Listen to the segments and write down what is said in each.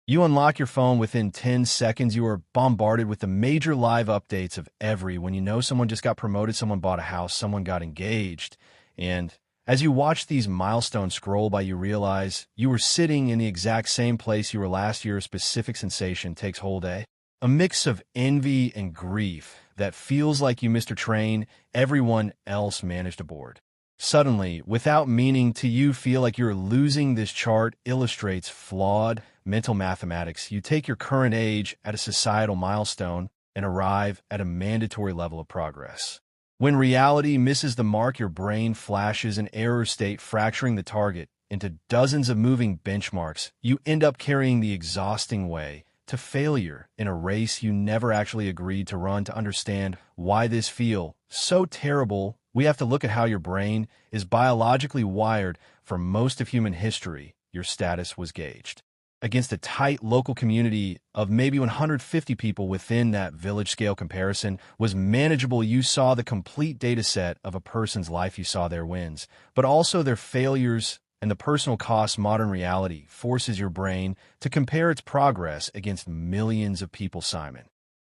You unlock your phone within 10 seconds. You are bombarded with the major live updates of when you know someone just got promoted, someone bought a house, someone got engaged. And as you watch these milestones scroll by, you realize you were sitting in the exact same place you were last year. A specific sensation takes hold, a mix of envy and grief that feels like you missed a train everyone else managed aboard. Suddenly, without meaning to, you feel like you're losing. This chart illustrates flawed mental mathematics. You take your current age at a societal milestone and arrive at a mandatory level of progress. When reality misses the mark, your brain flashes an error state, fracturing the target into dozens of moving benchmarks. You end up carrying the exhausting way to failure in a race you never actually agreed to run. To understand why this feels so terrible, we have to look at how your brain is biologically wired. For most of human history, your status was gauged against a tight local community of maybe 150 people. Within that village scale, comparison was manageable. You saw the complete data set of a person's life. You saw their wins, but also their failures and the personal costs. Modern reality forces your brain to compare its progress against millions of people.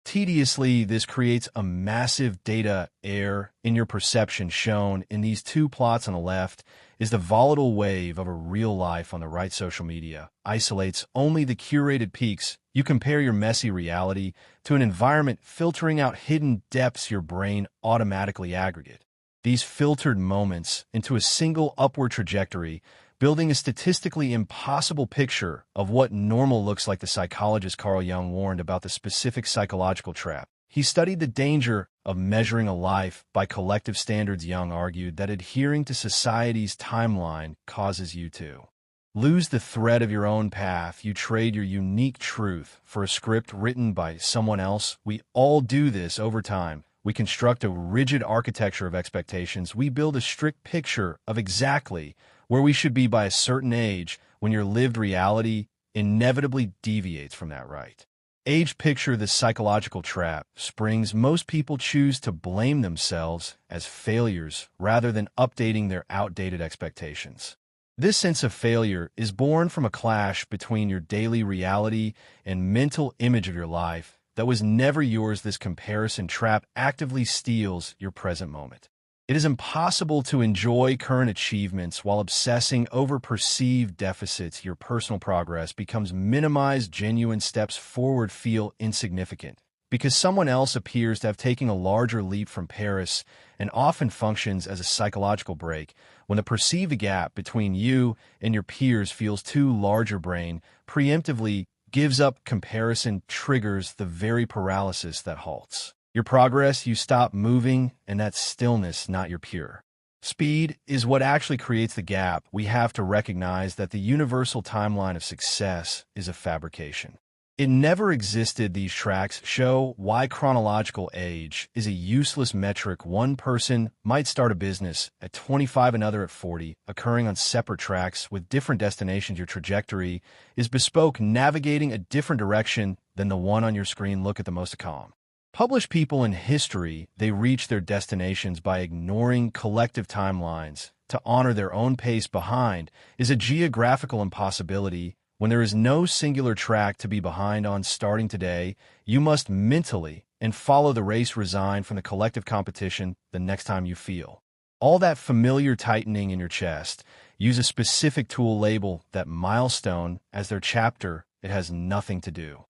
Tediously, this creates a massive data error in your perception. Shown in these two plots on the left is the volatile wave of a real life on the right. Social media isolates only the curated peaks. You compare your messy reality to an environment filtering out hidden depths. Your brain automatically aggregate these filtered moments into a single upward trajectory, building a statistically impossible picture of what normal looks like. The psychologist Carl Jung warned about the specific psychological trap. He studied the danger of measuring a life by collective standards. Jung argued that adhering to society's timeline causes you to lose the thread of your own path. You trade your unique truth for a script written by someone else. We all do this over time. We construct a rigid architecture of expectations. We build a strict picture of exactly where we should be by a certain age, when your lived reality inevitably deviates from that right age picture. The psychological trap springs. Most people choose to blame themselves as failures rather than updating their outdated expectations. This sense of failure is born from a clash between your daily reality and mental image of your life that was never yours. This comparison trap actively steals your present moment. It is impossible to enjoy current achievements while obsessing over perceived deficits. Your personal progress becomes minimized. Genuine steps forward feel insignificant because someone else appears to have taken a larger leap from Paris, and often functions as a psychological break. When the perceived gap between you and your peers feels too large, your brain preemptively gives up. Comparison triggers the very paralysis that halts your progress. You stop moving, and that stillness, not your pure speed, is what actually creates the gap. We have to recognize that the universal timeline of success is a fabrication. It never existed. These tracks show why chronological age is a useless metric. One person might start a business at 25, another at 40, occurring on separate tracks with different destinations. Your trajectory is bespoke, navigating a different direction than the one on your screen. Look at the most calm published people in history. They reach their destinations by ignoring collective timelines. To honor their own pace behind is a geographical impossibility. When there is no singular track to be behind on. Starting today, you must mentally and follow the race. Resign from the collective competition the next time you feel all that familiar tightening in your chest. Use a specific tool, label that milestone as their chapter. It has nothing to do